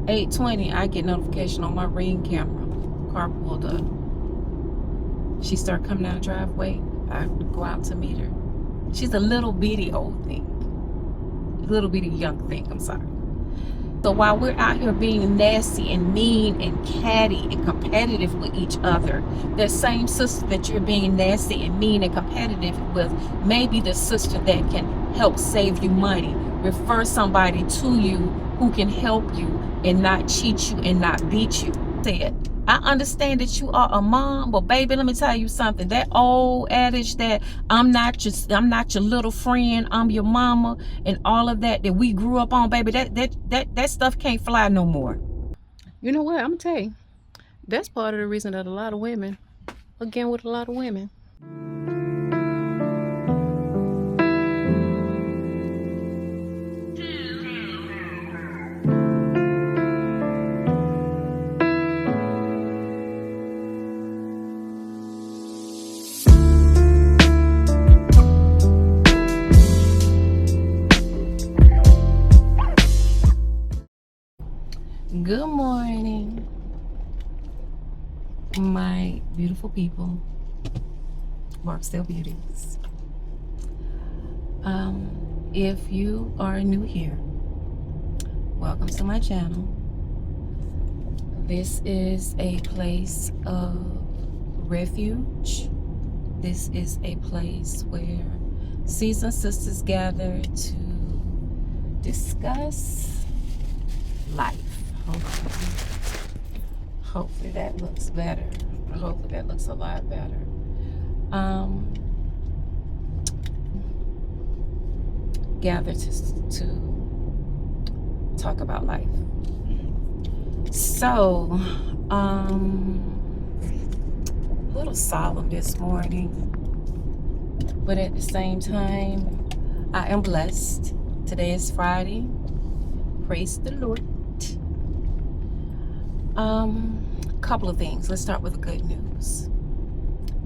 8:20, I get notification on my Ring camera. Car pulled up. She started coming down the driveway. I go out to meet her. She's a little bitty old thing. Little bitty young thing, I'm sorry. So while we're out here being nasty and mean and catty and competitive with each other, that same sister that you're being nasty and mean and competitive with may be the sister that can help save you money. Refer somebody to you who can help you and not cheat you and not beat you. Said, I understand that you are a mom, but baby, let me tell you something. That old adage that I'm not your little friend, I'm your mama, and all of that we grew up on, baby, that stuff can't fly no more. You know what? I'm gonna tell you, that's part of the reason that a lot of women, again with a lot of women. Good morning, my beautiful people, Barksdale Beauties. If you are new here, welcome to my channel. This is a place of refuge. This is a place where seasoned sisters gather to discuss life. Hopefully that looks better. Hopefully that looks a lot better. Gather to talk about life. So, a little solemn this morning, but at the same time, I am blessed. Today is Friday. Praise the Lord. Couple of things. Let's start with the good news.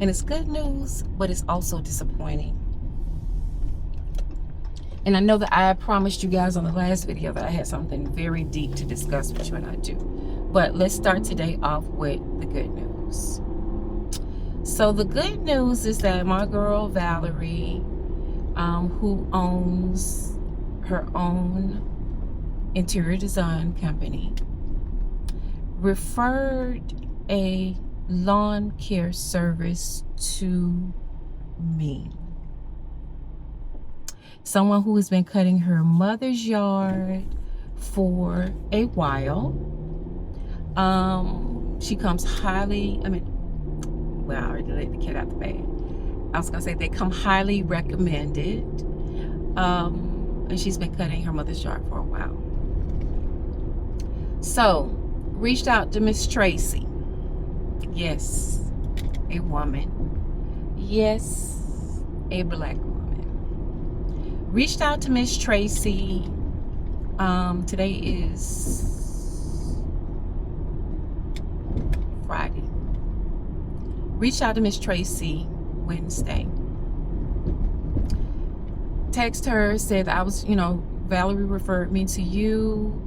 And it's good news, but it's also disappointing. And I know that I promised you guys on the last video that I had something very deep to discuss with you, and I do. But let's start today off with the good news. So the good news is that my girl Valerie, who owns her own interior design company, referred a lawn care service to me. Someone who has been cutting her mother's yard for a while. She comes highly, well, I already let the cat out the bag. I was gonna say they come highly recommended. And she's been cutting her mother's yard for a while. So, reached out to Miss Tracy. Yes, a woman. Yes, a black woman. Reached out to Miss Tracy. Today is Friday. Reached out to Miss Tracy Wednesday. Text her, said I was, Valerie referred me to you,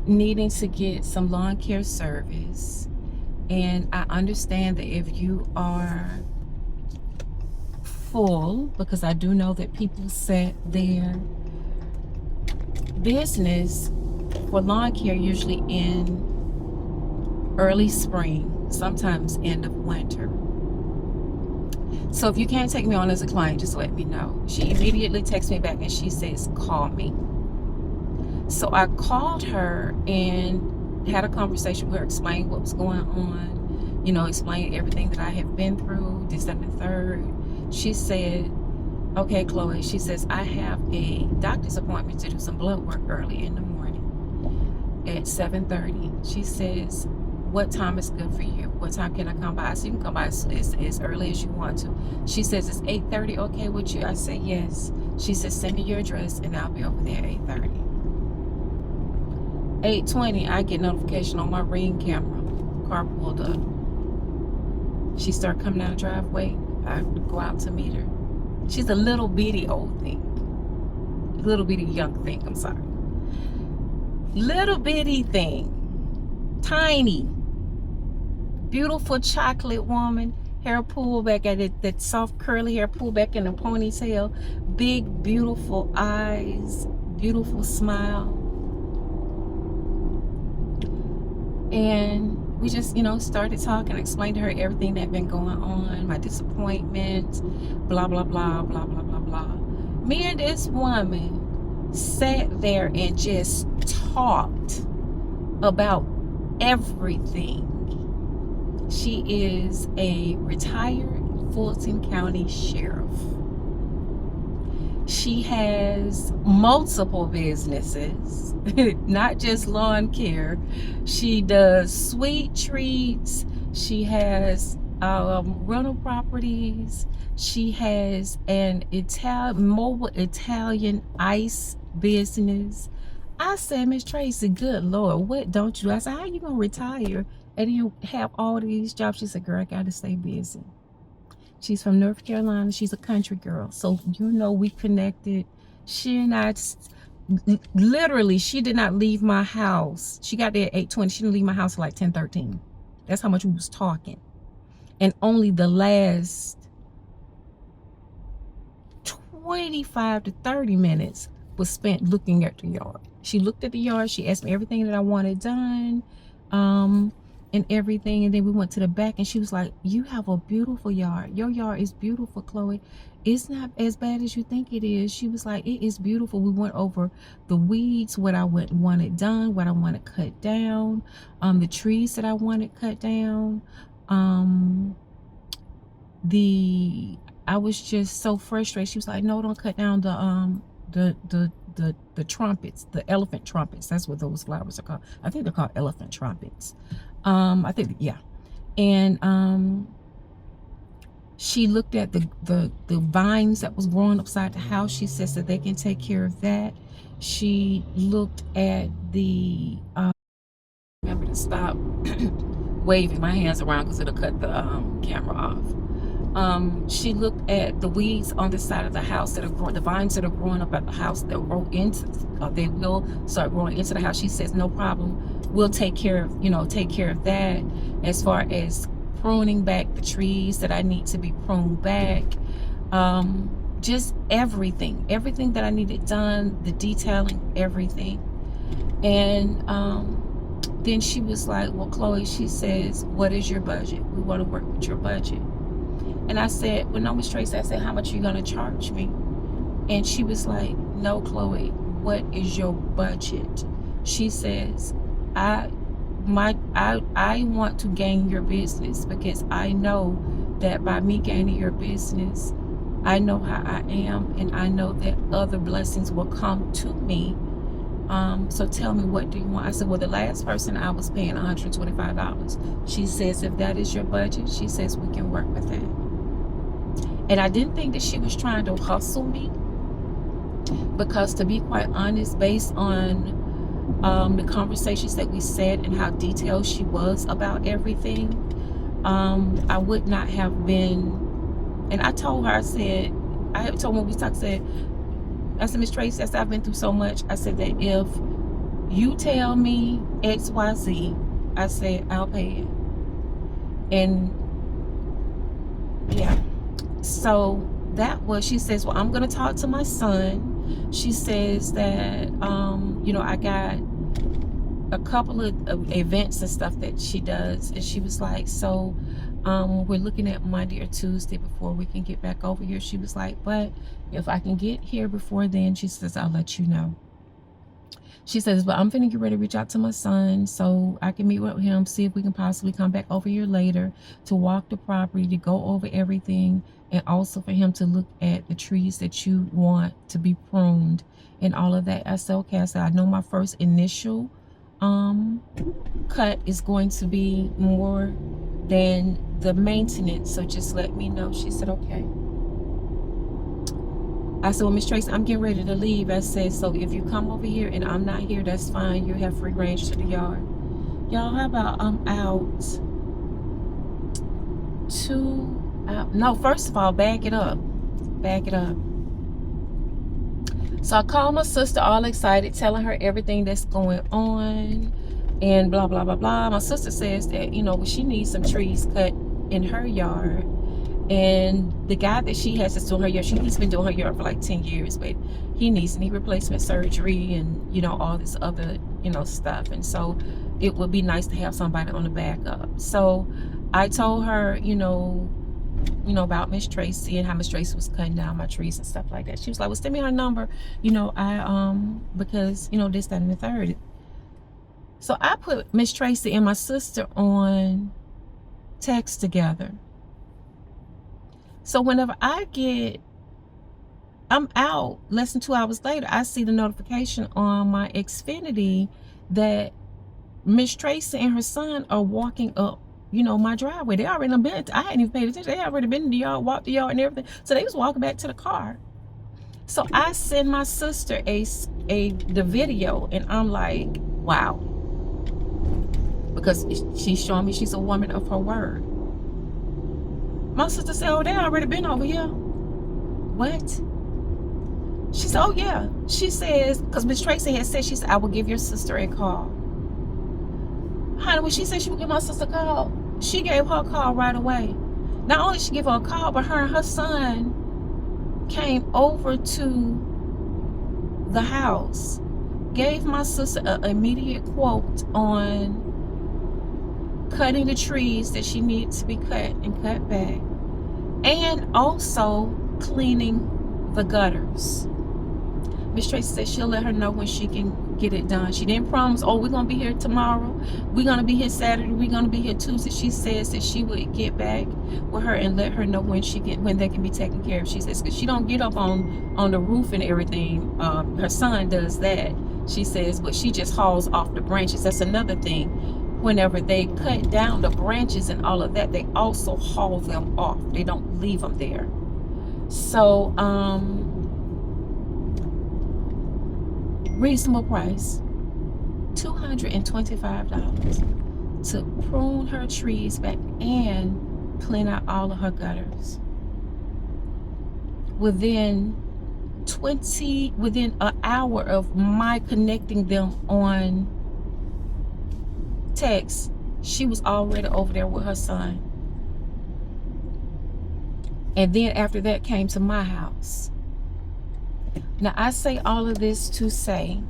needing to get some lawn care service. And I understand that if you are full, because I do know that people set their business for lawn care usually in early spring, sometimes end of winter. So if you can't take me on as a client, just let me know. She immediately texts me back and she says, call me. So I called her and had a conversation with her, explained what was going on, explained everything that I have been through, this, that, and the third. She said, okay, Chloe, she says, I have a doctor's appointment to do some blood work early in the morning at 7:30. She says, what time is good for you? What time can I come by? So you can come by as early as you want to. She says, it's 8:30 okay with you? I say, yes. She says, send me your address and I'll be over there at 8:30. 8:20, I get notification on my Ring camera. Car pulled up. She started coming down the driveway. I go out to meet her. She's a little bitty old thing. Little bitty young thing, I'm sorry. Little bitty thing, tiny, beautiful chocolate woman, hair pulled back at it, that soft curly hair pulled back in a ponytail, big beautiful eyes, beautiful smile. And we just, started talking. I explained to her everything that had been going on, my disappointment, blah, blah, blah, blah, blah, blah, blah. Me and this woman sat there and just talked about everything. She is a retired Fulton County sheriff. She has multiple businesses, not just lawn care. She does sweet treats. She has rental properties. She has an mobile Italian ice business. I said, Miss Tracy, good Lord, what don't you? I said, how you gonna retire and you have all these jobs? She said, girl, I gotta stay busy. She's from North Carolina. She's a country girl. So, we connected. She and I, literally, she did not leave my house. She got there at 8:20. She didn't leave my house at like 10:13. That's how much we was talking. And only the last 25 to 30 minutes was spent looking at the yard. She looked at the yard. She asked me everything that I wanted done. And everything, and then we went to the back, and she was like, you have a beautiful yard. Your yard is beautiful, Chloe. It's not as bad as you think it is. She was like, it is beautiful. We went over the weeds, what I wanted done, what I want to cut down, the trees that I wanted cut down. I was just so frustrated. She was like, no, don't cut down the trumpets, the elephant trumpets. That's what those flowers are called. I think they're called elephant trumpets. I think, yeah. And she looked at the vines that was growing upside the house. She says that they can take care of that. She looked at the remember to stop waving my hands around because it'll cut the camera off. She looked at the weeds on the side of the house that are growing, the vines that are growing up at the house that grow into, they will start growing into the house. She says, no problem. We'll take care of that. As far as pruning back the trees that I need to be pruned back, just everything that I needed done, the detailing, everything. And then she was like, well, Chloe, she says, what is your budget? We want to work with your budget. And I said, well, no, Miss Tracy, I said, how much are you going to charge me? And she was like, no, Chloe, what is your budget? She says, I want to gain your business, because I know that by me gaining your business, I know how I am, and I know that other blessings will come to me. So tell me, what do you want? I said, well, the last person I was paying $125. She says, if that is your budget, she says, we can work with that. And I didn't think that she was trying to hustle me, because to be quite honest, based on the conversations that we said and how detailed she was about everything, I would not have been. And I told her, I said, when we talked, I said, Miss Tracy, I said, I've been through so much. I said that if you tell me XYZ, I said, I'll pay it. And yeah, so that was, she says, well, I'm going to talk to my son. She says that, I got a couple of events and stuff that she does. And she was like, so we're looking at Monday or Tuesday before we can get back over here. She was like, but if I can get here before then, she says, I'll let you know. She says, but I'm finna get ready to reach out to my son so I can meet with him, see if we can possibly come back over here later to walk the property, to go over everything, and also for him to look at the trees that you want to be pruned and all of that. I said, okay. I said, I know my first initial cut is going to be more than the maintenance, so just let me know. She said, okay. I said, well, Miss Tracy, I'm getting ready to leave. I said, so if you come over here and I'm not here, that's fine. You have free range to the yard. Y'all, how about I'm out no, first of all, back it up. So I called my sister all excited, telling her everything that's going on and blah, blah, blah, blah. My sister says that, you know, she needs some trees cut in her yard. And the guy that she has that's doing her yard, he's been doing her yard for like 10 years, but he needs knee replacement surgery and, you know, all this other, you know, stuff. And so it would be nice to have somebody on the backup. So I told her, you know, about Miss Tracy and how Miss Tracy was cutting down my trees and stuff like that. She was like, well, send me her number, you know, because, you know, this, that, and the third. So I put Miss Tracy and my sister on text together. So whenever I'm out, less than 2 hours later, I see the notification on my Xfinity that Miss Tracy and her son are walking up, you know, my driveway. They already been, I hadn't even paid attention. They already been in the yard, walked the yard and everything. So they was walking back to the car. So I send my sister the video, and I'm like, wow. Because she's showing me she's a woman of her word. My sister said, oh, they already been over here. What? She said, oh, yeah. She says, because Miss Tracy had said, she said, I will give your sister a call. Honey, when she said she would give my sister a call, she gave her a call right away. Not only did she give her a call, but her and her son came over to the house, gave my sister an immediate quote on cutting the trees that she needed to be cut and cut back, and also cleaning the gutters. Miss Tracy said she'll let her know when she can get it done. She didn't promise, oh, we're gonna be here tomorrow, we're gonna be here Saturday, we're gonna be here Tuesday. She says that she would get back with her and let her know when they can be taken care of. She says, because she don't get up on the roof and everything. Her son does that, she says, but she just hauls off the branches. That's another thing. Whenever they cut down the branches and all of that, they also haul them off. They don't leave them there. So reasonable price, $225 to prune her trees back and clean out all of her gutters. Within an hour of my connecting them on text, she was already over there with her son. And then after that came to my house. Now I say all of this to say,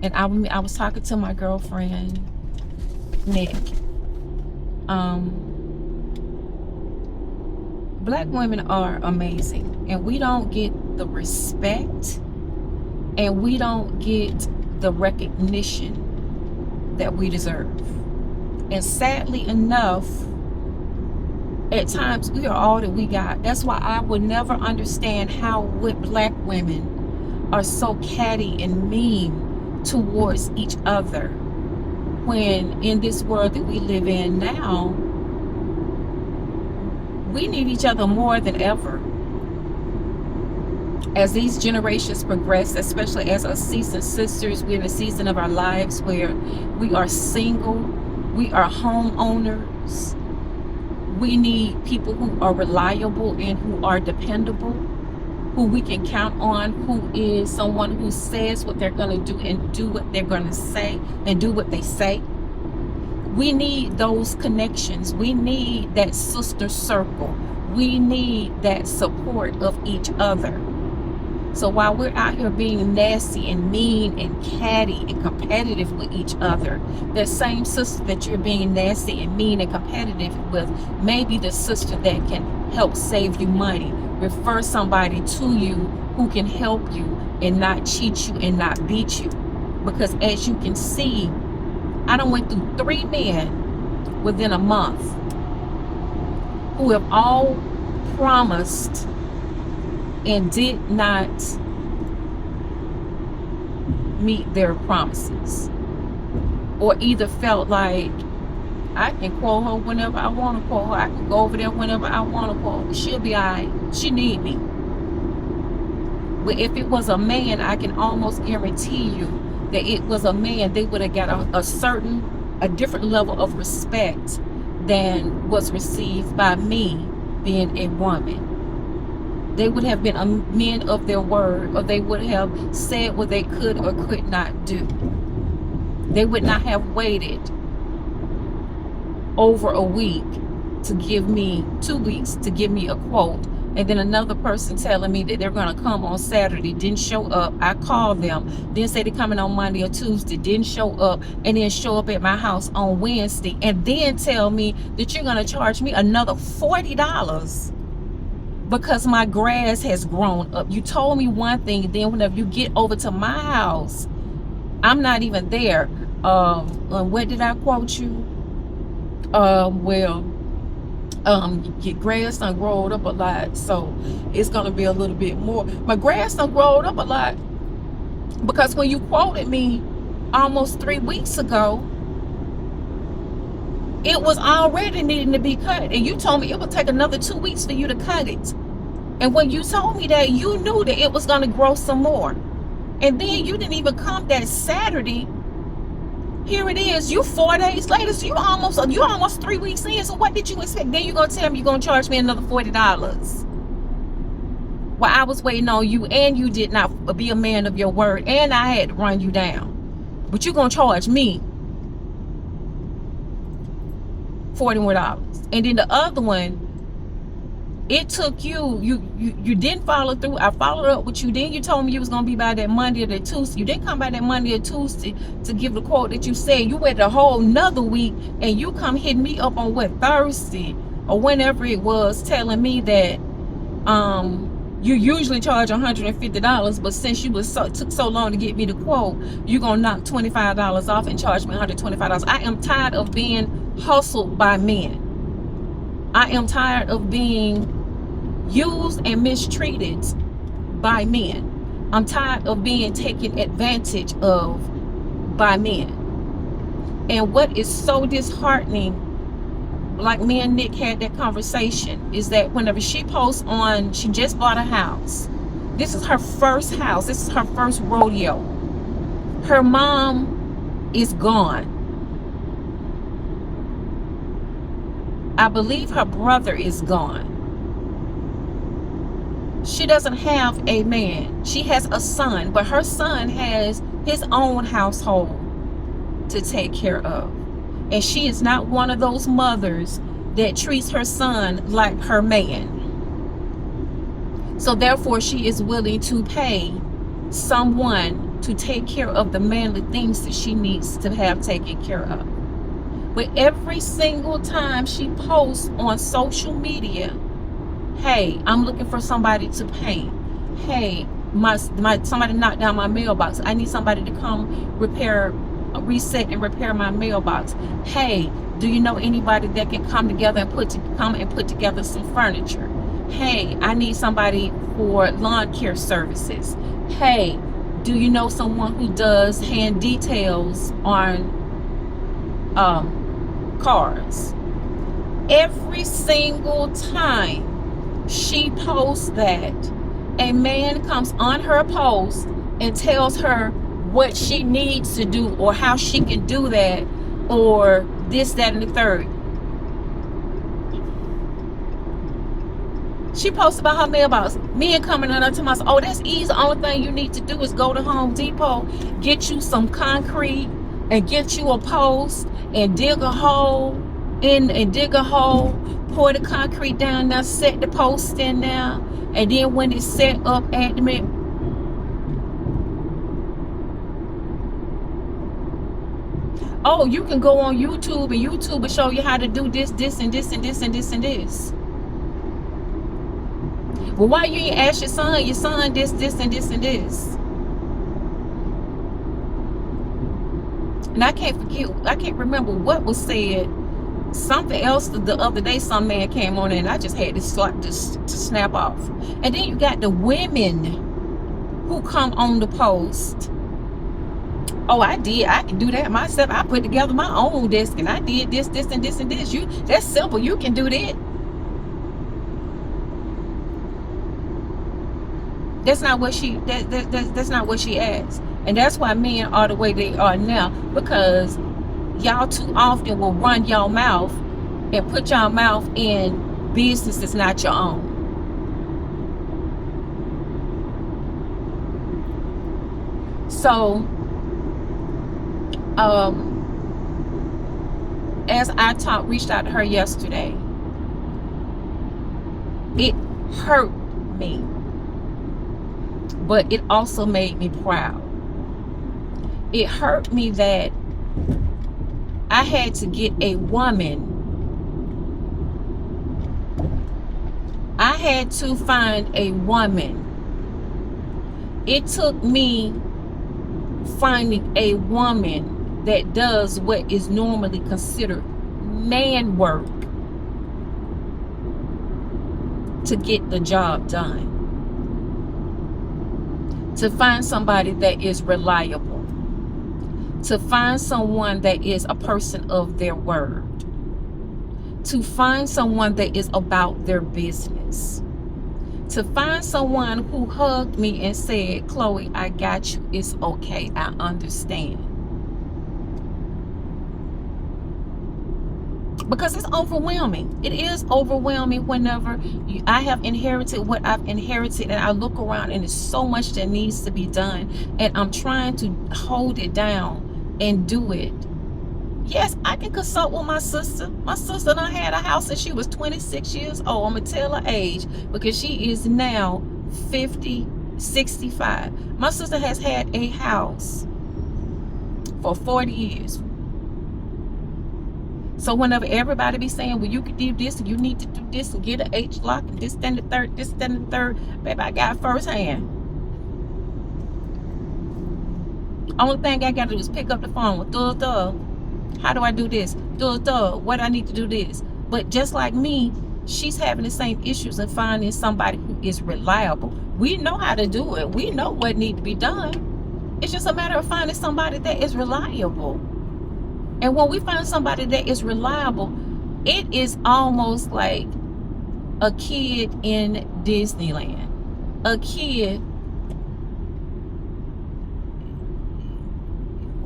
and I was talking to my girlfriend Nick. Black women are amazing, and we don't get the respect, and we don't get the recognition that we deserve. And sadly enough, at times we are all that we got. That's why I would never understand how black women are so catty and mean towards each other, when in this world that we live in now, we need each other more than ever. As these generations progress, especially as our seasoned sisters, we're in a season of our lives where we are single, we are homeowners. We need people who are reliable and who are dependable, who we can count on, who is someone who says what they're going to do and do what they're going to say and do what they say. We need those connections. We need that sister circle. We need that support of each other. So while we're out here being nasty and mean and catty and competitive with each other, that same sister that you're being nasty and mean and competitive with may be the sister that can help save you money, refer somebody to you who can help you and not cheat you and not beat you. Because as you can see, I done went through 3 men within a month who have all promised and did not meet their promises, or either felt like, I can quote her whenever I want to quote her, I can go over there whenever I want to quote her, she'll be all right, she need me. But if it was a man, I can almost guarantee you that it was a man, they would have got a different level of respect than was received by me being a woman. they would have been a men of their word, or they would have said what they could or could not do. They would not have waited over a week to give me 2 weeks to give me a quote, and then another person telling me that they're going to come on Saturday, didn't show up. I called them, then say they're coming on Monday or Tuesday, didn't show up, and then show up at my house on Wednesday, and then tell me that you're going to charge me another $40 because my grass has grown up. You told me one thing, and then whenever you get over to my house, I'm not even there. What did I quote you? Your grass done growed up a lot, so it's gonna be a little bit more. My grass done growed up a lot because when you quoted me almost 3 weeks ago, it was already needing to be cut, and you told me it would take another 2 weeks for you to cut it. And when you told me that, you knew that it was gonna grow some more, and then you didn't even come that Saturday. Here it is, you 4 days later, so you almost 3 weeks in. So what did you expect? Then you're gonna tell me you're gonna charge me another $40. Well, I was waiting on you, and you did not be a man of your word, and I had to run you down. But you're gonna charge me $40 more. And then the other one, it took you didn't follow through. I followed up with you. Then you told me you was gonna be by that Monday or that Tuesday. You didn't come by that Monday or Tuesday to give the quote that you said. You waited a whole nother week, and you come hit me up on what, Thursday or whenever it was, telling me that you usually charge $150, but since you took so long to get me the quote, you're gonna knock $25 off and charge me $125. I am tired of being hustled by men. I am tired of being used and mistreated by men. I'm tired of being taken advantage of by men. And what is so disheartening, like me and Nick had that conversation, is that whenever she posts on, she just bought a house. This is her first house. This is her first rodeo. Her mom is gone. I believe her brother is gone. She doesn't have a man. She has a son, but her son has his own household to take care of. And she is not one of those mothers that treats her son like her man. So therefore, she is willing to pay someone to take care of the manly things that she needs to have taken care of. But every single time she posts on social media, hey, I'm looking for somebody to paint. Hey, somebody knocked down my mailbox. I need somebody to come reset and repair my mailbox. Hey, do you know anybody that can come together and put together some furniture? Hey, I need somebody for lawn care services. Hey, do you know someone who does hand details on cars? Every single time she posts that, a man comes on her post and tells her what she needs to do or how she can do that or this, that, and the third. She posts about her mailbox. Men coming on to us, oh, that's easy. The only thing you need to do is go to Home Depot, get you some concrete, and get you a post and dig a hole, pour the concrete down there, set the post in there, and then when it's set up at the middle, oh, you can go on YouTube, and YouTube will show you how to do this, this, and this, and this, and this, and this. Well, why you ain't ask your son this, this, and this, and this? And I can't remember what was said. Something else the other day, some man came on and I just had to snap off. And then you got the women who come on the post. Oh, I can do that myself. I put together my own desk and I did this, this, and this, and this. That's simple. You can do that. That's not what that's not what she asked. And that's why men are the way they are now, because y'all too often will run y'all mouth and put y'all mouth in business that's not your own. So, as I reached out to her yesterday, it hurt me, but it also made me proud. It hurt me that I had to get a woman. I had to find a woman. It took me finding a woman that does what is normally considered man work to get the job done. To find somebody that is reliable. To find someone that is a person of their word. To find someone that is about their business. To find someone who hugged me and said, Chloe, I got you. It's okay. I understand. Because it's overwhelming. It is overwhelming whenever I have inherited what I've inherited, and I look around and there's so much that needs to be done, and I'm trying to hold it down and do it. Yes, I can consult with my sister. My sister done had a house since she was 26 years old. I'm going to tell her age because she is now 50, 65. My sister has had a house for 40 years. So whenever everybody be saying, well, you could do this and you need to do this and get an H-lock and this, then the third, this, then the third, baby, I got firsthand. Only thing I got to do is pick up the phone with duh. How do I do this? Duh. What I need to do this. But just like me, she's having the same issues and finding somebody who is reliable. We know how to do it. We know what needs to be done. It's just a matter of finding somebody that is reliable. And when we find somebody that is reliable, it is almost like a kid in Disneyland. A kid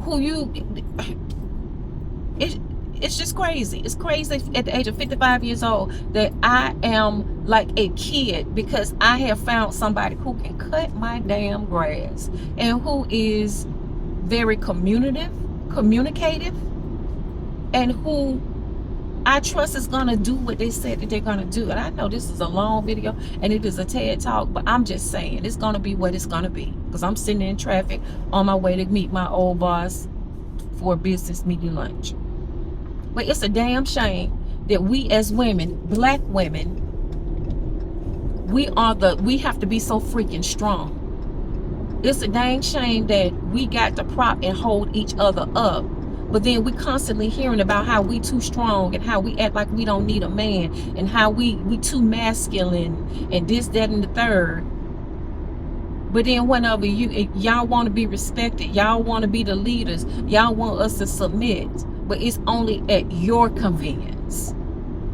who it's just crazy. It's crazy at the age of 55 years old that I am like a kid because I have found somebody who can cut my damn grass and who is very communicative, and who I trust is gonna do what they said that they're gonna do. And I know this is a long video and it is a TED talk, but I'm just saying it's gonna be what it's gonna be because I'm sitting in traffic on my way to meet my old boss for a business meeting lunch. But it's a damn shame that we as women, black women, we have to be so freaking strong. It's a dang shame that we got to prop and hold each other up. But then we constantly hearing about how we too strong and how we act like we don't need a man and how we too masculine and this, that, and the third. But then whenever y'all want to be respected, y'all want to be the leaders, y'all want us to submit, but it's only at your convenience.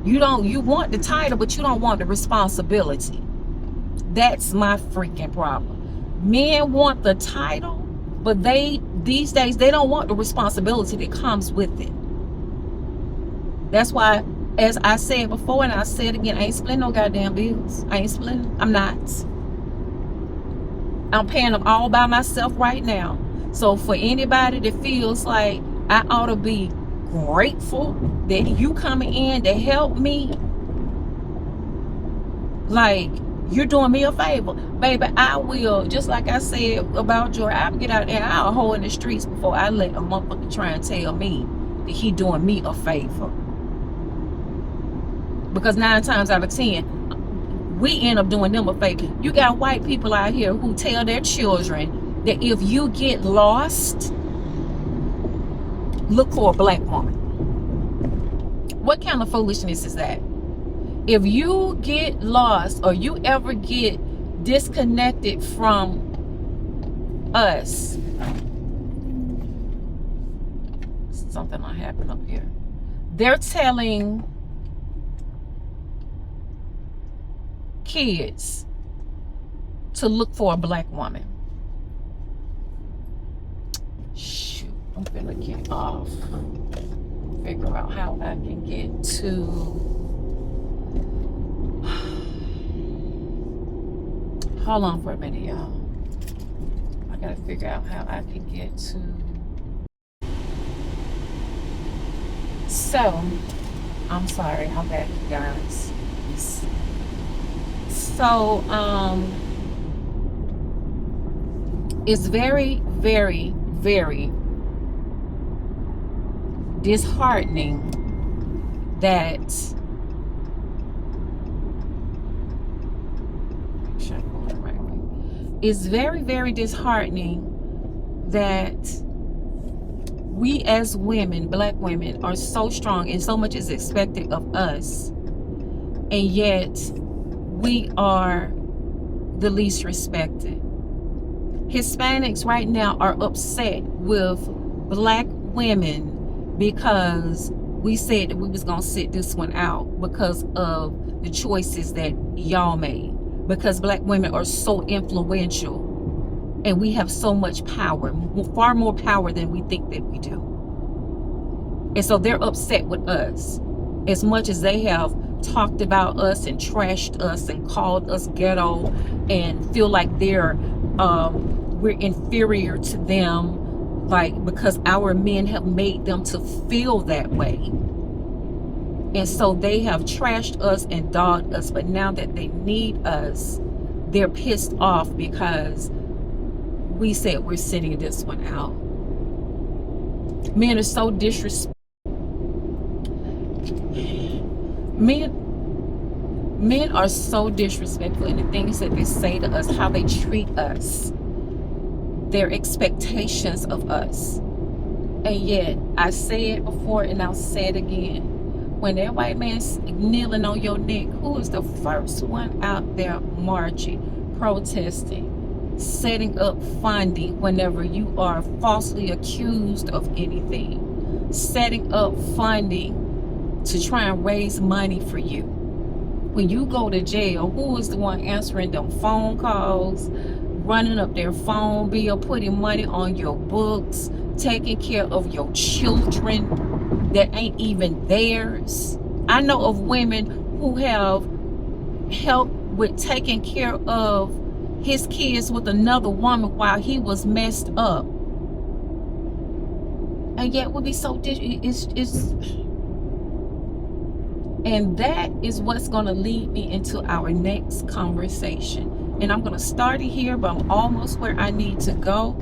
You want the title, but you don't want the responsibility. That's my freaking problem. Men want the title, but these days they don't want the responsibility that comes with it. That's why, as I said before and I said again, I ain't splitting no goddamn bills. I ain't splitting. I'm not. I'm paying them all by myself right now. So for anybody that feels like I ought to be grateful that you coming in to help me, like, you're doing me a favor, baby. I will, just like I said about Joy, I'll get out there and I'll hold in the streets before I let a motherfucker try and tell me that he doing me a favor. Because 9 times out of 10, we end up doing them a favor. You got white people out here who tell their children that if you get lost, look for a black woman. What kind of foolishness is that? If you get lost or you ever get disconnected from us, something might happen up here. They're telling kids to look for a black woman. Shoot, I'm gonna get off. Figure out how I can get to. Hold on for a minute, y'all. I I gotta figure out how I can get to. So, I'm sorry, I'm back, guys. So, it's very, very, very disheartening that it's very, very disheartening that we as women, black women, are so strong and so much is expected of us, and yet we are the least respected. Hispanics right now are upset with black women because we said that we was gonna sit this one out because of the choices that y'all made, because black women are so influential and we have so much power, far more power than we think that we do. And so they're upset with us. As much as they have talked about us and trashed us and called us ghetto and feel like we're inferior to them, like, because our men have made them to feel that way. And so they have trashed us and dogged us, but now that they need us, they're pissed off because we said we're sitting this one out. Men are so disrespectful. Men are so disrespectful in the things that they say to us, how they treat us, their expectations of us. And yet, I said before and I'll say it again, when that white man's kneeling on your neck, who is the first one out there marching, protesting, setting up funding whenever you are falsely accused of anything, setting up funding to try and raise money for you? When you go to jail, who is the one answering them phone calls, running up their phone bill, putting money on your books, taking care of your children that ain't even theirs? I know of women who have helped with taking care of his kids with another woman while he was messed up, and yet would be so and that is what's going to lead me into our next conversation. And I'm going to start it here, but I'm almost where I need to go.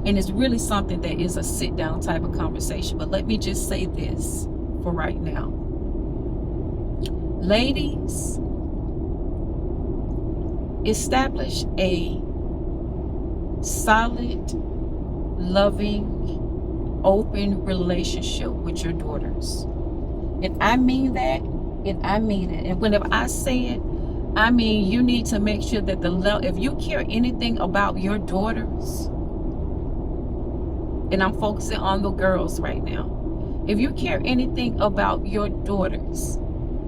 And it's really something that is a sit down type of conversation. But let me just say this for right now. Ladies, establish a solid, loving, open relationship with your daughters. And I mean that, and I mean it. And whenever I say it, I mean you need to make sure that if you care anything about your daughters, and I'm focusing on the girls right now, if you care anything about your daughters,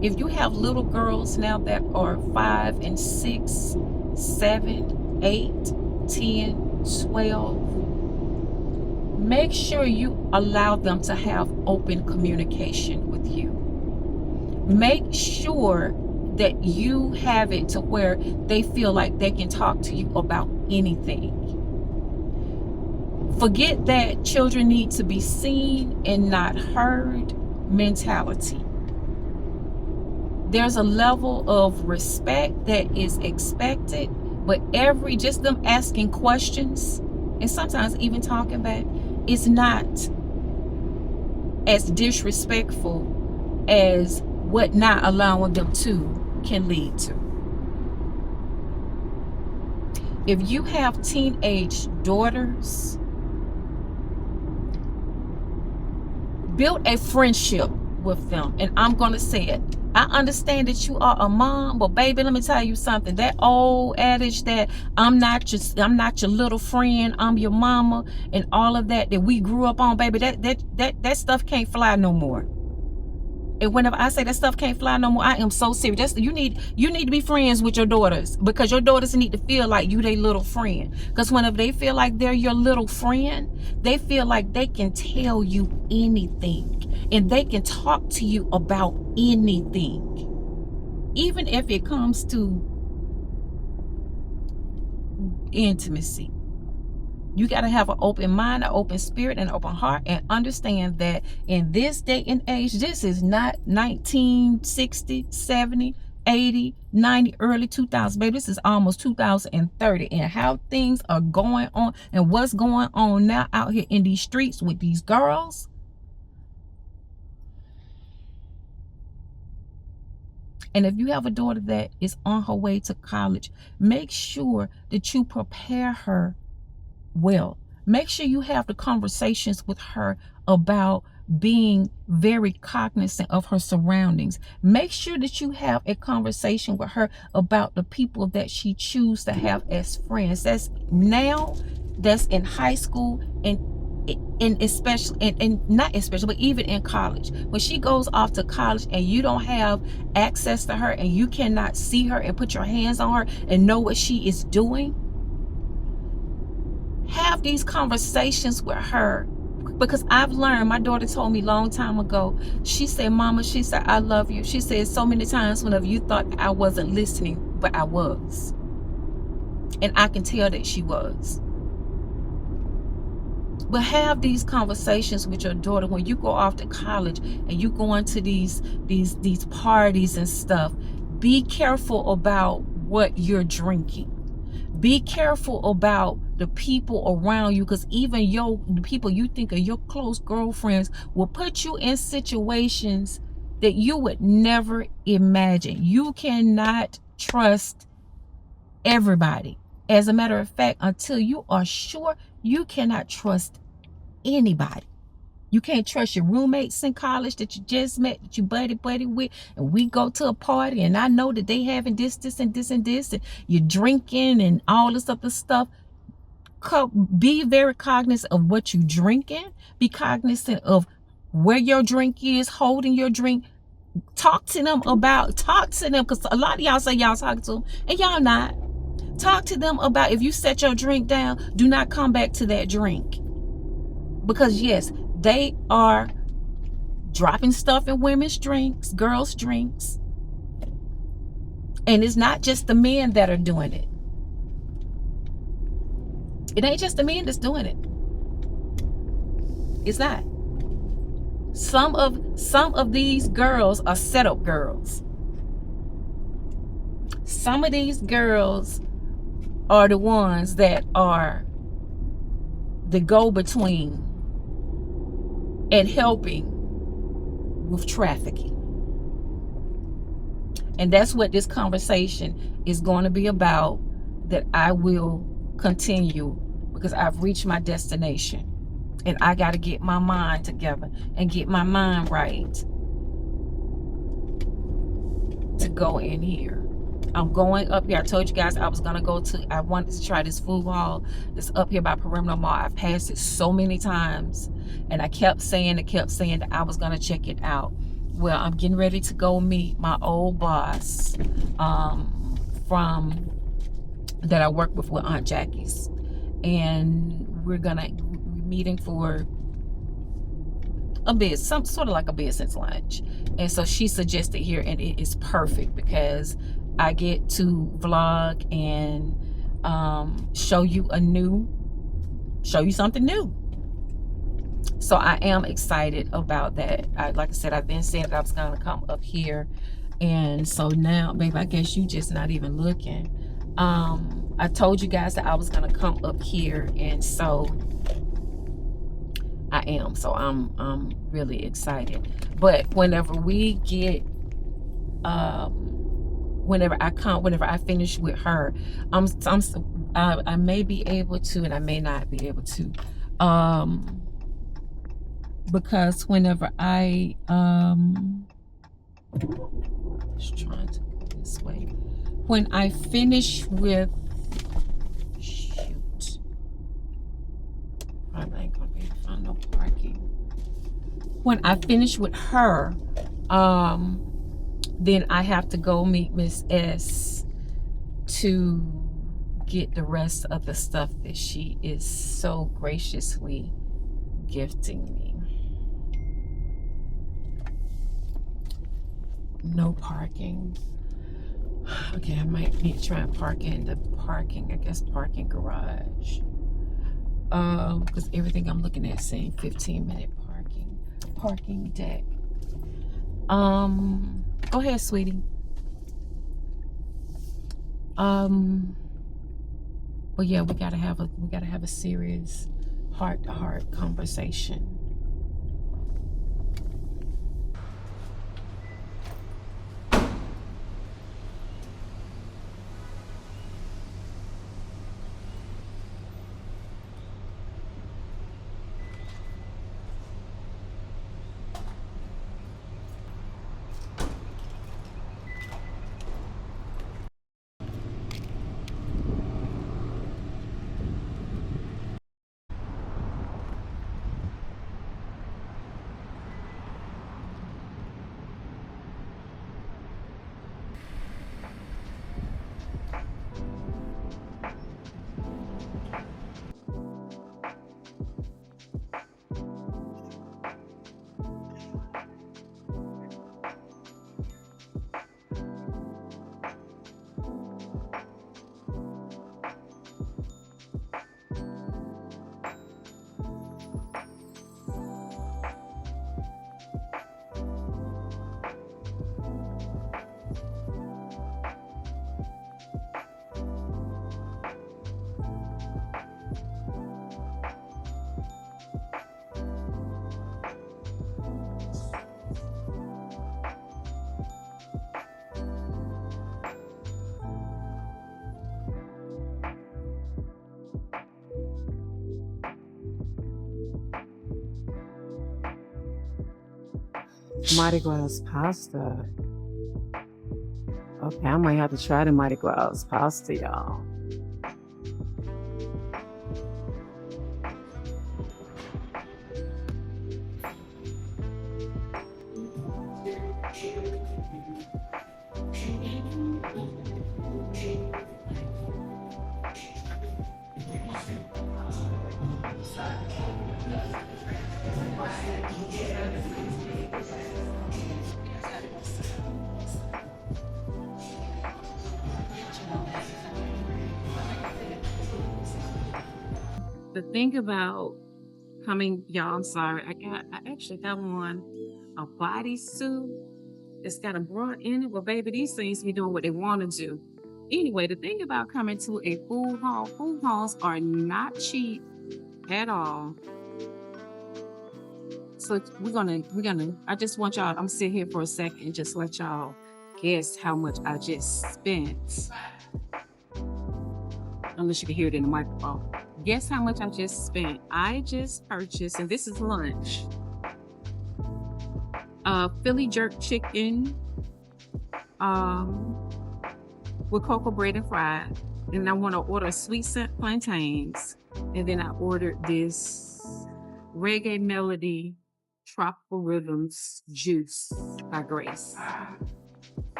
if you have little girls now that are 5 and 6, 7, 8, 10, 12, make sure you allow them to have open communication with you. Make sure that you have it to where they feel like they can talk to you about anything. Forget that children need to be seen and not heard mentality. There's a level of respect that is expected, but just them asking questions and sometimes even talking back is not as disrespectful as what not allowing them to can lead to. If you have teenage daughters, build a friendship with them. And I'm going to say it. I understand that you are a mom, but baby, let me tell you something. That old adage that I'm not your little friend, I'm your mama, and all of that we grew up on, baby, that stuff can't fly no more. And whenever I say that stuff can't fly no more, I am so serious. You need to be friends with your daughters, because your daughters need to feel like you their little friend. Because whenever they feel like they're your little friend, they feel like they can tell you anything and they can talk to you about anything, even if it comes to intimacy. You got to have an open mind, an open spirit, and an open heart, and understand that in this day and age, this is not 1960, 70, 80, 90, early 2000s, baby. This is almost 2030, and how things are going on and what's going on now out here in these streets with these girls. And if you have a daughter that is on her way to college, make sure that you prepare her well. Make sure you have the conversations with her about being very cognizant of her surroundings. Make sure that you have a conversation with her about the people that she chooses to have as friends. That's now, that's in high school, and especially, and not especially, but even in college. When she goes off to college and you don't have access to her and you cannot see her and put your hands on her and know what she is doing, have these conversations with her. Because I've learned, my daughter told me a long time ago, she said, Mama, she said, I love you. She said so many times whenever you thought that I wasn't listening, but I was. And I can tell that she was. But have these conversations with your daughter when you go off to college and you go into these parties and stuff. Be careful about what you're drinking. Be careful about the people around you, because even the people you think are your close girlfriends will put you in situations that you would never imagine. You cannot trust everybody. As a matter of fact, until you are sure, you cannot trust anybody. You can't trust your roommates in college that you just met, that you buddy with, and we go to a party and I know that they having this and this and this, and you're drinking and all this other stuff. Be very cognizant of what you're drinking. Be cognizant of where your drink is, holding your drink. Talk to them, because a lot of y'all say y'all talking to them and y'all not. Talk to them about, if you set your drink down, do not come back to that drink. Because yes, they are dropping stuff in women's drinks, girls' drinks. And it's not just the men that are doing it. It ain't just the men that's doing it. It's not. Some of these girls are setup girls. Some of these girls are the ones that are the go-between and helping with trafficking. And that's what this conversation is going to be about, that I will continue, because I've reached my destination and I got to get my mind together and get my mind right to go in here. I'm going up here. I told you guys I wanted to try this food hall that's up here by Perimeter Mall. I've passed it so many times and I kept saying that I was going to check it out. Well, I'm getting ready to go meet my old boss from that I work with Aunt Jackie's, and we're meeting for some sort of like a business lunch. And so she suggested here, and it is perfect because I get to vlog and show you something new. So I am excited about that. Like I said, I've been saying that I was gonna come up here, and so now, babe, I guess you just not even looking. I told you guys that I was gonna come up here, and so I am. So I'm really excited. But whenever we get whenever I finish with her, I may be able to, and I may not be able to, because whenever I just trying to go this way, when I finish with, shoot, probably ain't gonna be able to find no parking. When I finish with her, then I have to go meet Miss S to get the rest of the stuff that she is so graciously gifting me. No parking. Okay, I might need to try and park in the parking garage. Because everything I'm looking at saying 15-minute parking deck. Go ahead, sweetie. But yeah, we gotta have a serious heart-to-heart conversation. Mardi Gras pasta. Okay, I might have to try the Mardi Gras pasta, y'all. The thing about coming, y'all, I'm sorry. I actually have on a bodysuit. It's got a bra in it. Well, baby, these things be doing what they want to do. Anyway, the thing about coming to a food halls are not cheap at all. So I just want y'all, I'm sitting here for a second and just let y'all guess how much I just spent. Unless you can hear it in the microphone. Guess how much I just spent. I just purchased, and this is lunch, Philly jerk chicken with cocoa bread and fried. And I want to order sweet scent plantains. And then I ordered this reggae melody tropical rhythms juice by Grace.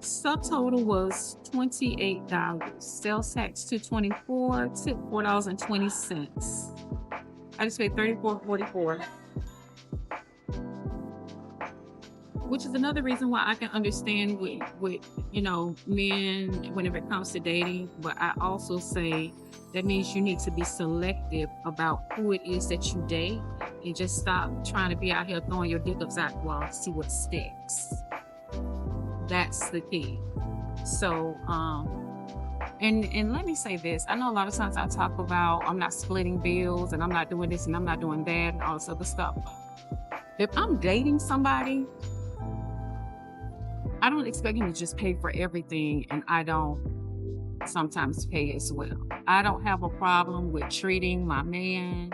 Subtotal was $28. Sales tax $224, tip $4.20. I just paid $34.44. Which is another reason why I can understand with men whenever it comes to dating. But I also say that means you need to be selective about who it is that you date and just stop trying to be out here throwing your dick upside the wall to see what sticks. That's the key. So, and let me say this. I know a lot of times I talk about I'm not splitting bills and I'm not doing this and I'm not doing that and all this other stuff. If I'm dating somebody, I don't expect him to just pay for everything, and I don't sometimes pay as well. I don't have a problem with treating my man.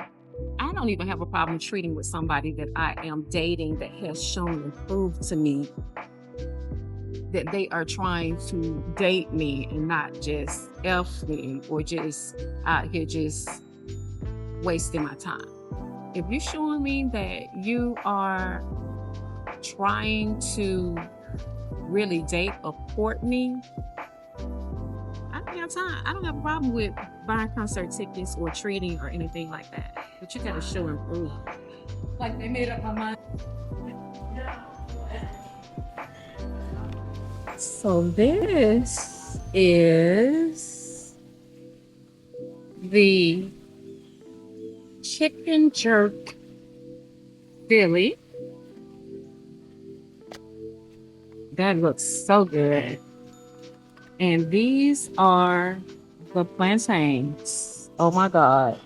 I don't even have a problem treating with somebody that I am dating that has shown and proved to me that they are trying to date me and not just F me or just out here just wasting my time. If you're showing me that you are trying to really date or court me, I don't have time. I don't have a problem with buying concert tickets or treating or anything like that. But you gotta show and prove. Like they made up my mind. So this is the chicken jerk Philly. That looks so good. And these are the plantains. Oh my God.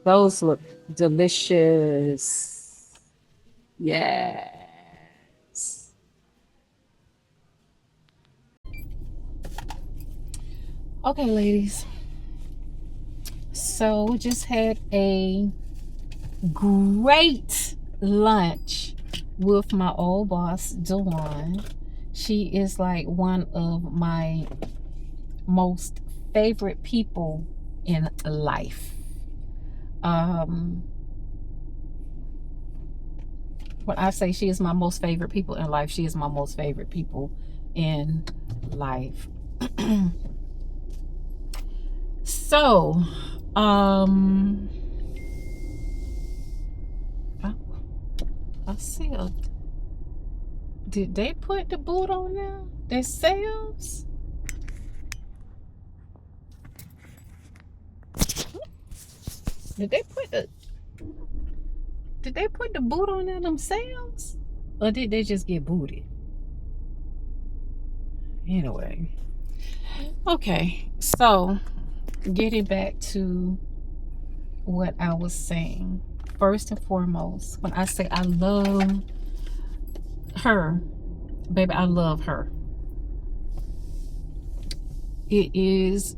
Those look delicious. Yes. Okay, ladies. So we just had a great lunch with my old boss, Dawn. She is like one of my most favorite people in life. When I say she is my most favorite people in life, she is my most favorite people in life. So, I see a. Did they put the boot on there? Their sales? Did they put the boot on there themselves? Or did they just get booted? Anyway. Okay, so getting back to what I was saying. First and foremost, when I say I love her, baby, I love her. It is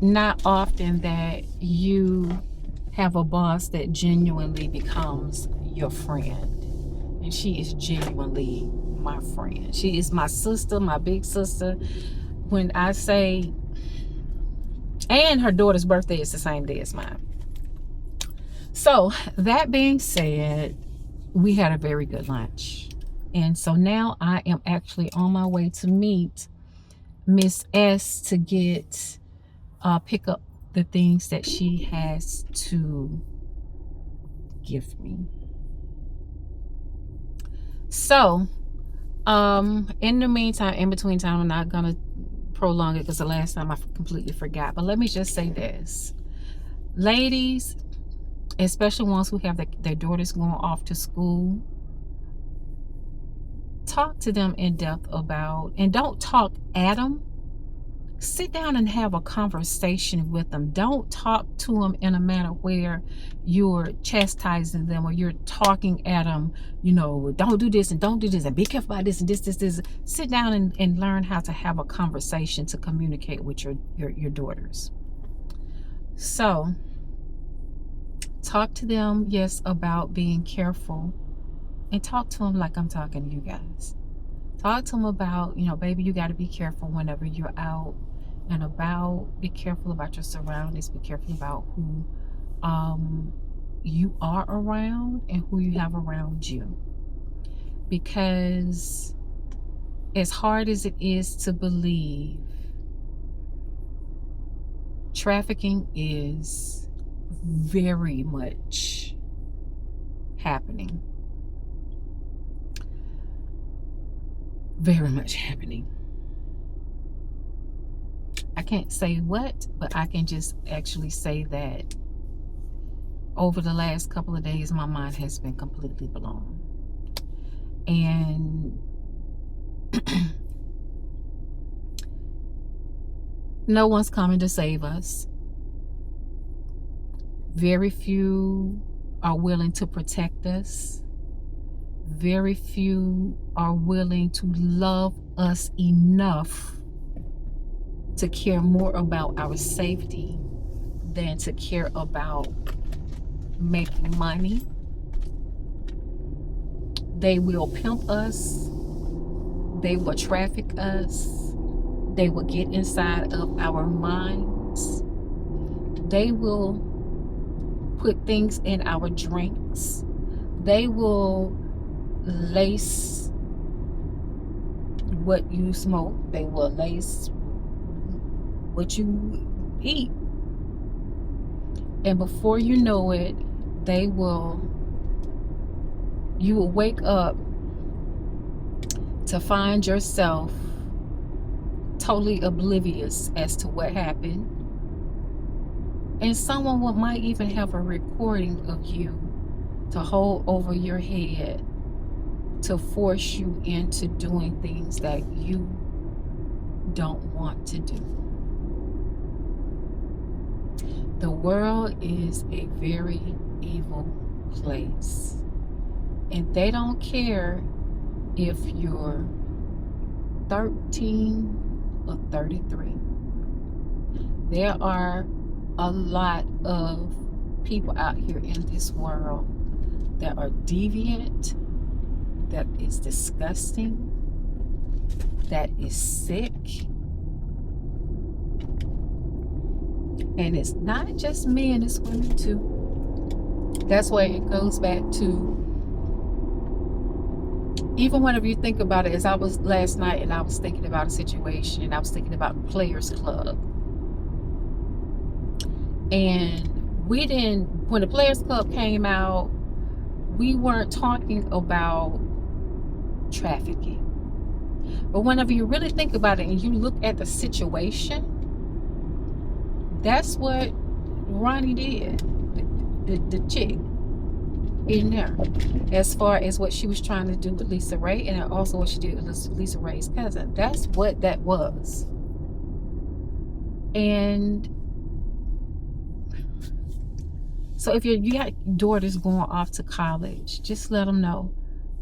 not often that you have a boss that genuinely becomes your friend. And she is genuinely my friend. She is my sister, my big sister. When I say, and her daughter's birthday is the same day as mine. So that being said, we had a very good lunch. And so now I am actually on my way to meet Miss S to get pick up the things that she has to give me. So in the meantime, in between time, I'm not gonna prolong it because the last time I completely forgot, but let me just say this, ladies, especially ones who have their daughters going off to school, talk to them in depth about, and don't talk at them. Sit down and have a conversation with them. Don't talk to them in a manner where you're chastising them or you're talking at them, you know, don't do this and don't do this and be careful about this and this. Sit down and learn how to have a conversation to communicate with your daughters. So talk to them, yes, about being careful, and talk to them like I'm talking to you guys. Talk to them about, you know, baby, you got to be careful whenever you're out and about. Be careful about your surroundings. Be careful about who you are around and who you have around you. Because as hard as it is to believe, trafficking is very much happening. Very much happening. I can't say what, but I can just actually say that over the last couple of days, my mind has been completely blown. And no one's coming to save us. Very few are willing to protect us. Very few are willing to love us enough to care more about our safety than to care about making money. They will pimp us. They will traffic us. They will get inside of our minds. They will put things in our drinks. They will lace what you smoke. They will lace what you eat. And before you know it, you will wake up to find yourself totally oblivious as to what happened. And someone might even have a recording of you to hold over your head to force you into doing things that you don't want to do. The world is a very evil place. And they don't care if you're 13 or 33. There are a lot of people out here in this world that are deviant, that is disgusting, that is sick. And it's not just men, it's women too. That's why it goes back to, even whenever you think about it, as I was last night and I was thinking about a situation, and I was thinking about Players Club. And when the Players Club came out, we weren't talking about trafficking. But whenever you really think about it and you look at the situation, that's what Ronnie did, the chick in there, as far as what she was trying to do with Lisa Ray, and also what she did with Lisa Ray's cousin. That's what that was. And so if you got daughters going off to college, just let them know,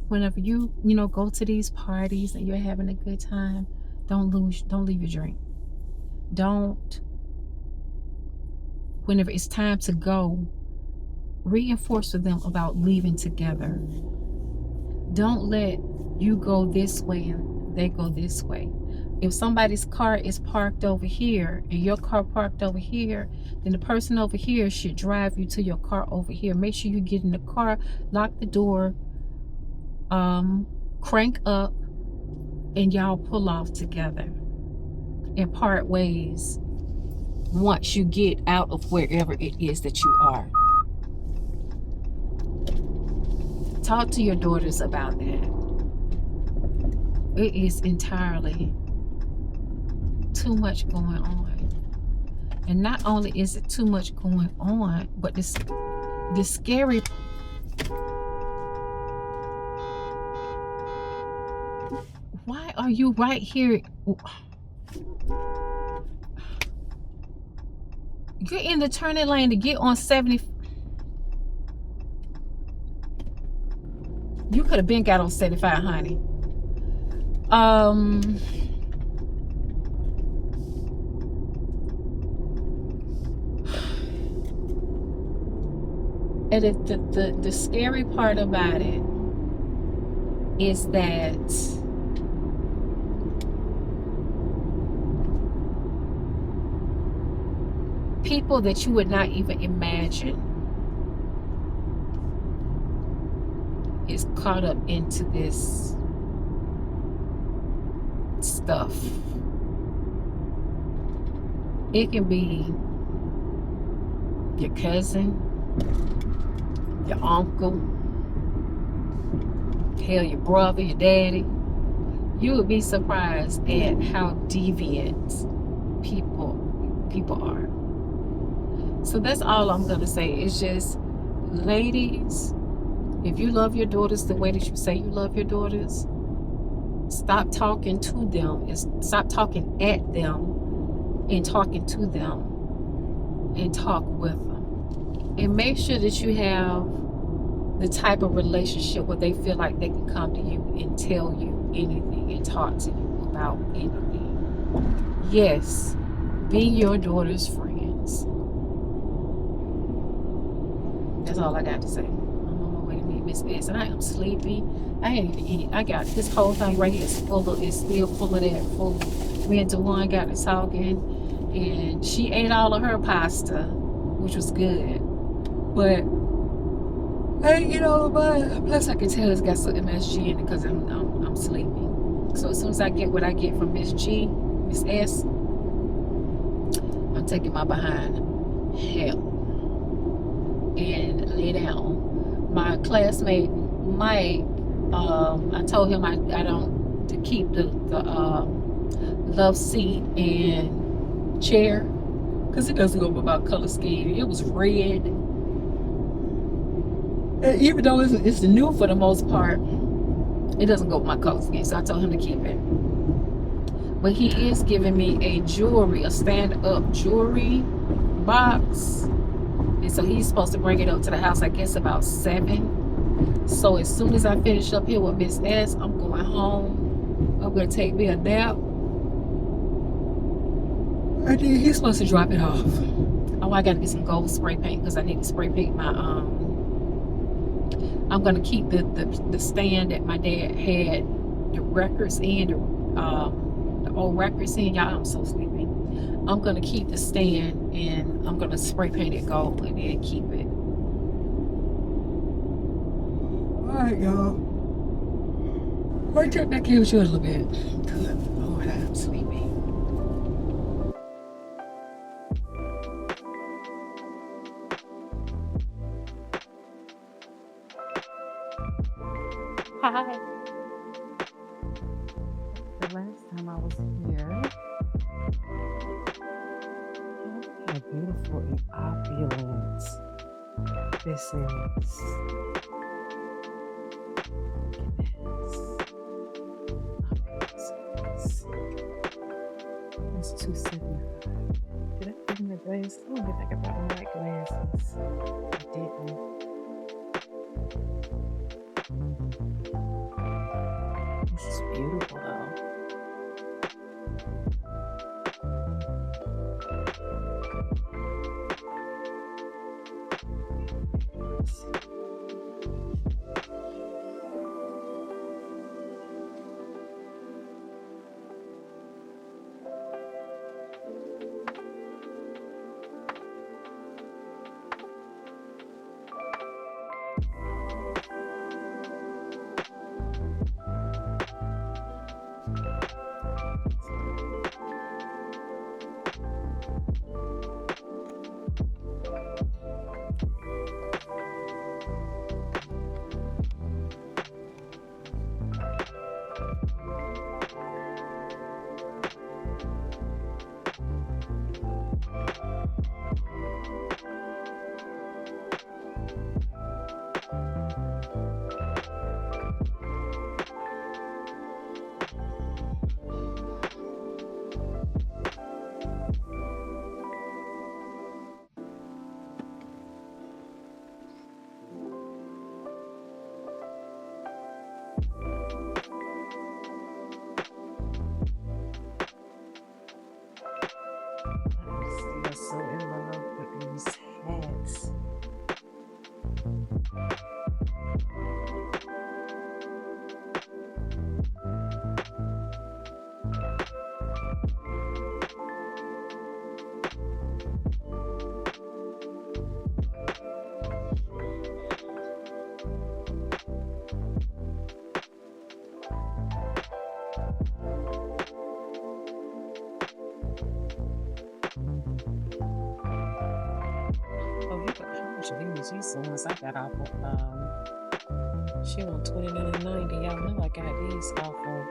whenever you go to these parties and you're having a good time, don't leave your drink. Whenever it's time to go, reinforce with them about leaving together. Don't let you go this way and they go this way. If somebody's car is parked over here and your car parked over here, then the person over here should drive you to your car over here. Make sure you get in the car, lock the door, crank up, and y'all pull off together and part ways once you get out of wherever it is that you are. Talk to your daughters about that. It is entirely too much going on. And not only is it too much going on, but this scary, why are you right here? You're in the turning lane to get on 70. You could have been got on 75, honey. And the scary part about it is that people that you would not even imagine is caught up into this stuff. It can be your cousin, your uncle, hell, your brother, your daddy. You would be surprised at how deviant people are. So that's all I'm gonna say. It's just, ladies, if you love your daughters the way that you say you love your daughters, stop talking to them and stop talking at them and talking to them, and talk with them. And make sure that you have the type of relationship where they feel like they can come to you and tell you anything and talk to you about anything. Yes, be your daughter's friends. That's all I got to say. I'm on my way to meet Miss S, and I am sleepy. I ain't even eat. I got this whole thing right here is still full of that food. Me and Dewan got to talking, and she ate all of her pasta, which was good. But plus I can tell it's got some MSG in it because I'm sleepy. So as soon as I get what I get from Miss S, I'm taking my behind hell and lay down. My classmate Mike, I told him I don't to keep the love seat and chair because it doesn't go with my color scheme. It was red. And even though it's new for the most part, it doesn't go with my color scheme. So I told him to keep it. But he is giving me a stand-up jewelry box. And so he's supposed to bring it up to the house, I guess, about 7. So as soon as I finish up here with Miss S, I'm going home. I'm going to take me a nap. And then he's supposed to drop it off. Oh, I got to get some gold spray paint because I need to spray paint my, I'm going to keep the stand that my dad had the records in, the old records in. Y'all, I'm so sleepy. I'm going to keep the stand and I'm going to spray paint it gold and then keep it. Alright, y'all. I'll check back here with you a little bit. Good Lord, I'm sleepy. Hi. The last time I was here, how beautiful and opulent this is. It's $275. Did I bring my glasses? I don't think I brought my white glasses. I didn't. This is beautiful though. I'm so in love with these hats. Oh, you got how much of these? These the ones I got off of, she won $29.90. Y'all know I got these off of,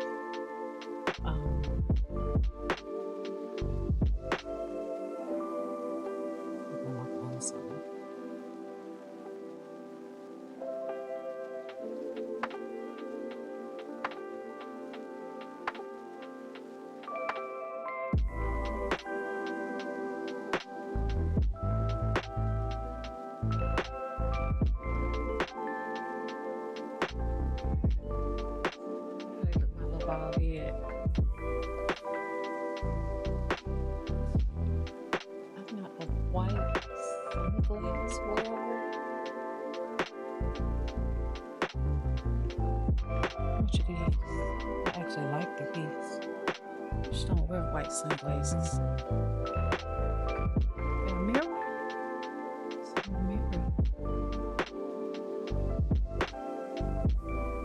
bald head. I'm not a white sunglass wearer. How much are these? I actually like these. Just don't wear white sunglasses. Got a mirror? It's a mirror.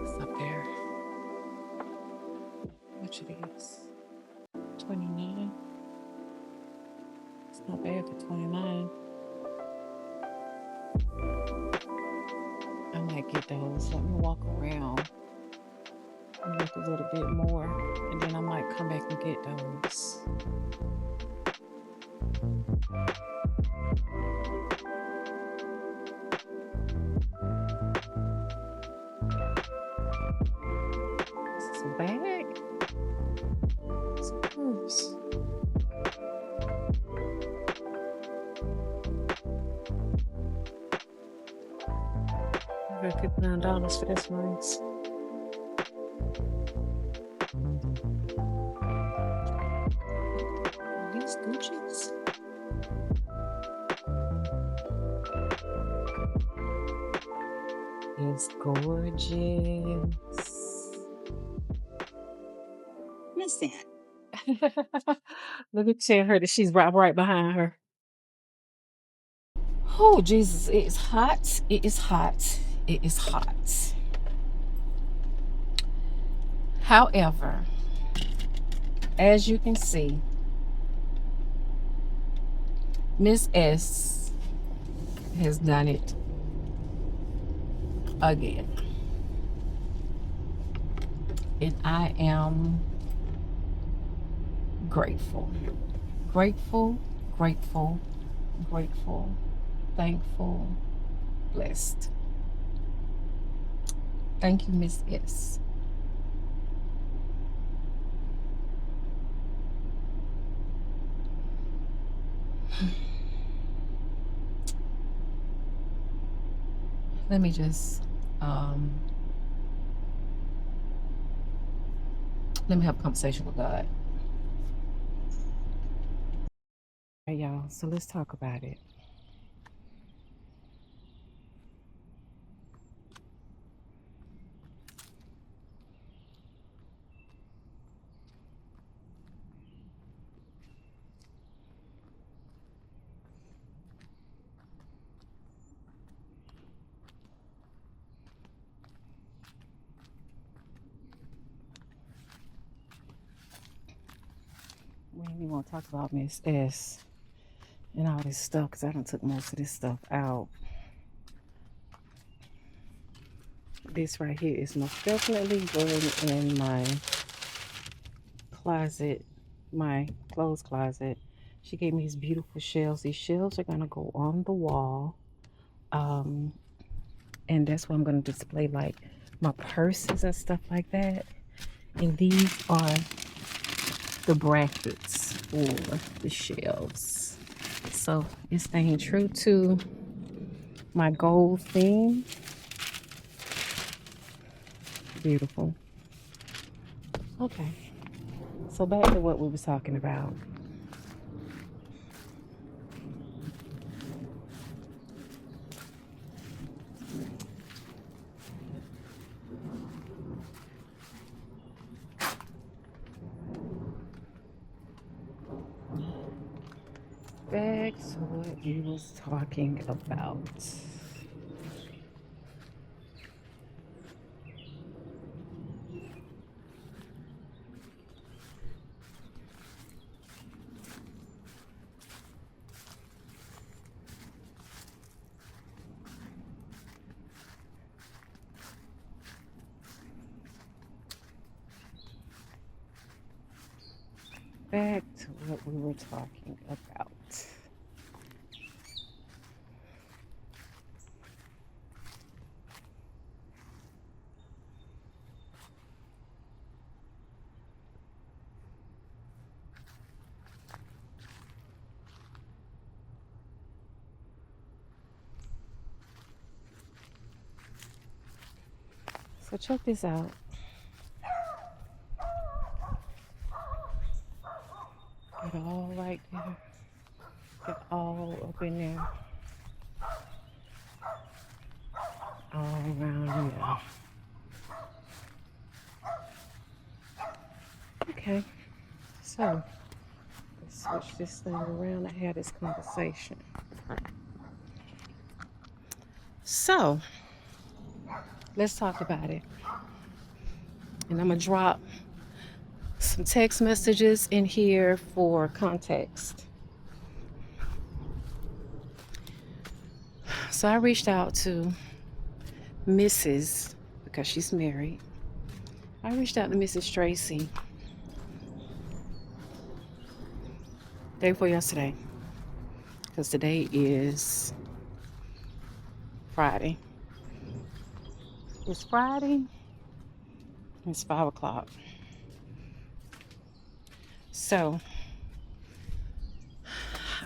It's up there. How much are these? $29. It's not bad for $29. I might get those. Let me walk around and look a little bit more, and then I might come back and get those. This is a bag. It's a purse. I got $59 for this one. These Gucci's. It's gorgeous. Miss that. Look at her that she's right behind her. Oh Jesus, it is hot. It is hot. It is hot. However, as you can see, Miss S has done it again. And I am grateful. Grateful, grateful, grateful, thankful, blessed. Thank you, Miss S. Let me just let me have a conversation with God. All right, y'all, so let's talk about it. We ain't even want to talk about Miss S and all this stuff because I done took most of this stuff out. This right here is most definitely going in my closet, my clothes closet. She gave me these beautiful shelves. These shelves are gonna go on the wall, and that's where I'm gonna display like my purses and stuff like that. And these are the brackets for the shelves. So it's staying true to my gold theme. Beautiful. Okay, so back to what we was talking about. Back to what we was talking about. Back to what we were talking about. So check this out. Get all right there. Get all up in there. All around in there. Okay. So let's switch this thing around. I had this conversation. So let's talk about it. And I'm gonna drop some text messages in here for context. So I reached out to Mrs. because she's married. I reached out to Mrs. Tracy day before yesterday. because today is Friday. It's Friday. It's 5 o'clock. So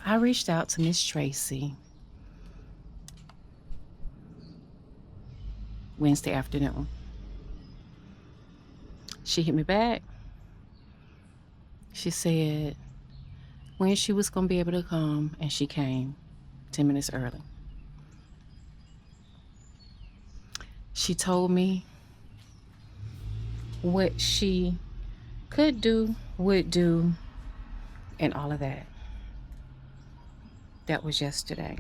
I reached out to Miss Tracy Wednesday afternoon. She hit me back. She said when she was going to be able to come, and she came 10 minutes early. She told me what she could do, would do, and all of that. That was yesterday.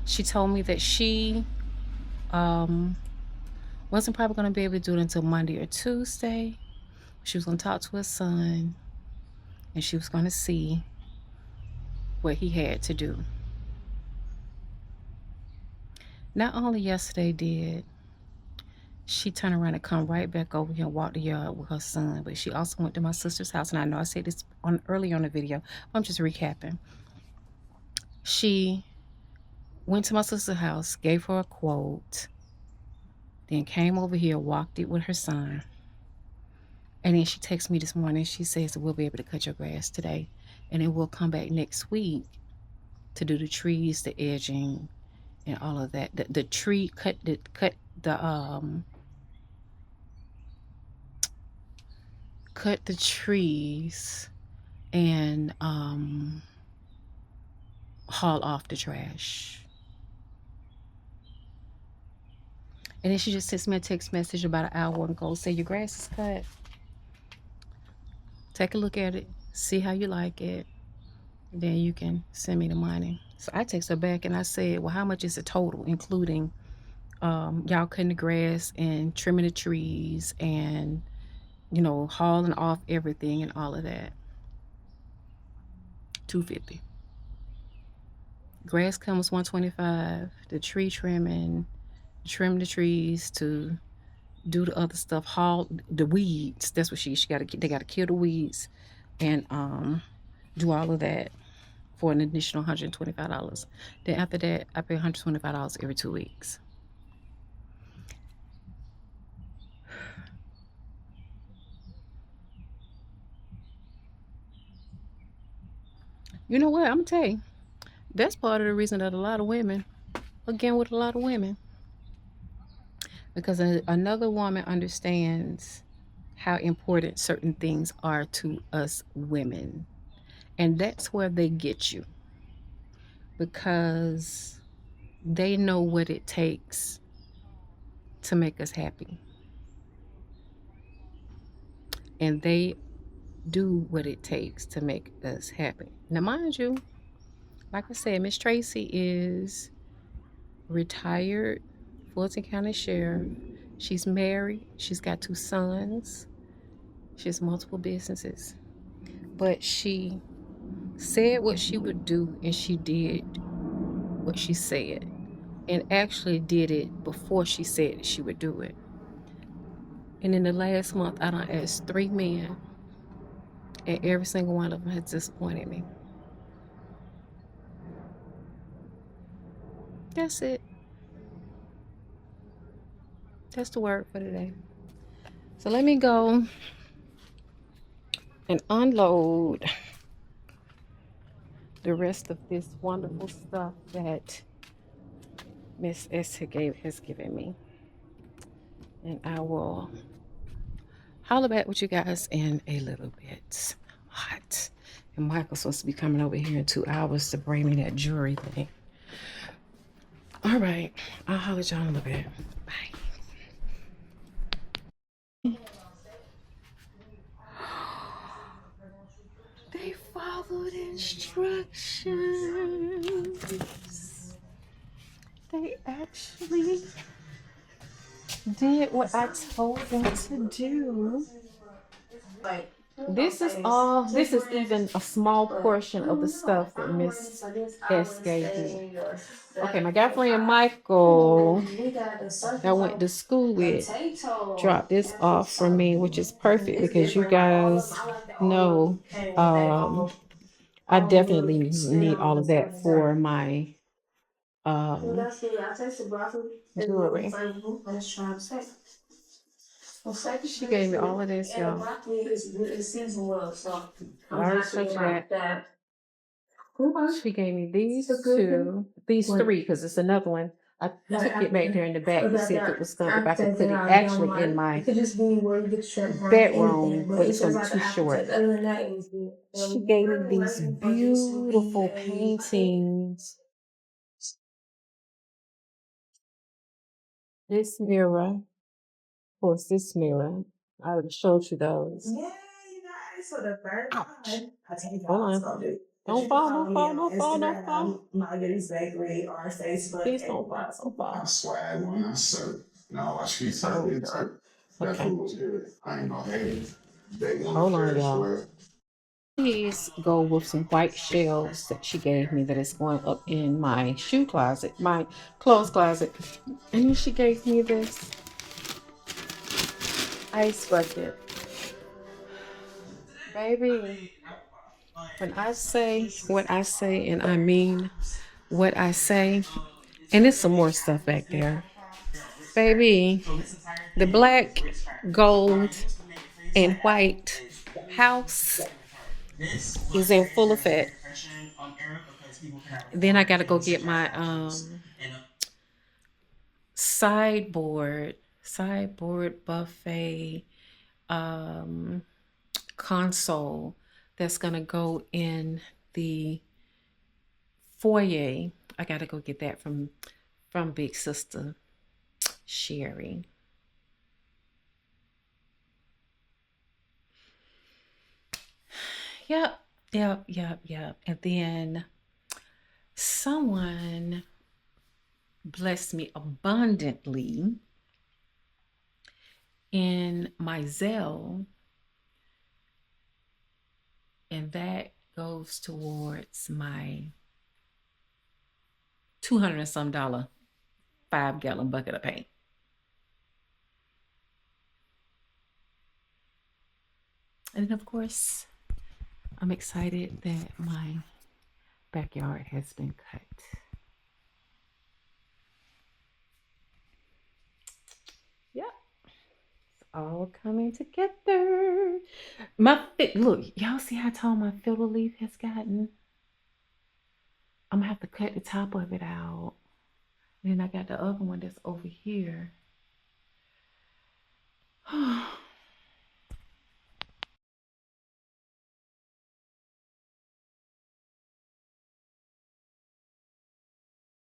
She told me that she wasn't probably going to be able to do it until Monday or Tuesday. She was going to talk to her son, and she was going to see what he had to do. Not only yesterday did she turn around and come right back over here and walk the yard with her son, but she also went to my sister's house. And I know I said this earlier on the video, I'm just recapping. She went to my sister's house, gave her a quote, then came over here, walked it with her son. And then she texted me this morning. She says we'll be able to cut your grass today, and then we'll come back next week to do the trees, the edging, and all of that. The tree cut the trees and haul off the trash. And then she just sends me a text message about an hour ago, say your grass is cut. Take a look at it, see how you like it, and then you can send me the money. So I text her back and I said, well, how much is the total, including y'all cutting the grass and trimming the trees and, you know, hauling off everything and all of that? $250. Grass comes $125. The tree trimming, trim the trees, to do the other stuff, haul the weeds. That's what they gotta kill the weeds and do all of that for an additional $125. Then after that, I pay $125 every 2 weeks. You know what? I'm gonna tell you, that's part of the reason that a lot of women, again with a lot of women, because another woman understands how important certain things are to us women. And that's where they get you, because they know what it takes to make us happy. And they do what it takes to make us happy. Now, mind you, like I said, Miss Tracy is retired Fulton County Sheriff. She's married. She's got 2 sons. She has multiple businesses. But she said what she would do, and she did what she said, and actually did it before she said she would do it. And in the last month, I done asked 3 men, and every single one of them has disappointed me. That's it. That's the word for today. So let me go and unload the rest of this wonderful stuff that Miss Esther has given me. And I will holler back with you guys in a little bit. Hot. And Michael's supposed to be coming over here in 2 hours to bring me that jewelry thing. All right. I'll holler at y'all in a little bit. Bye. They followed instructions. They actually did what I told them to do. This is even a small portion of the stuff that Miss S gave me. Okay, my guy friend Michael that I went to school with dropped this off for me, which is perfect because you guys know I definitely need all of that for my jewelry. She gave me all of this, y'all. I already showed you that. She gave me these two, these three, because it's another one. I took it back there in the back to see if it was gonna, if I could put it actually in my bedroom, but it's gonna be too short. She gave me these beautiful paintings. This mirror, of course, this mirror. I already showed you those. Ouch. Hold on. Don't fall, don't fall, don't fall, don't fall. Please don't fall, don't fall. Swag when I serve. No, I she served it too. That food was good. I ain't gonna hate it. They want Hold a on, fair y'all. square. These go with some white shells that she gave me that is going up in my shoe closet, my clothes closet. And then she gave me this ice bucket. Baby, when I say what I say and I mean what I say, and there's some more stuff back there. Baby, the black, gold, and white house is in full effect. Then I gotta go get my sideboard buffet console that's gonna go in the foyer. I gotta go get that from Big Sister Sherry. Yep. And then someone blessed me abundantly in my Zelle, and that goes towards my $200 and some 5-gallon bucket of paint. And then, of course, I'm excited that my backyard has been cut. Yep. It's all coming together. Look, y'all see how tall my fiddle leaf has gotten? I'm gonna have to cut the top of it out. And then I got the other one that's over here.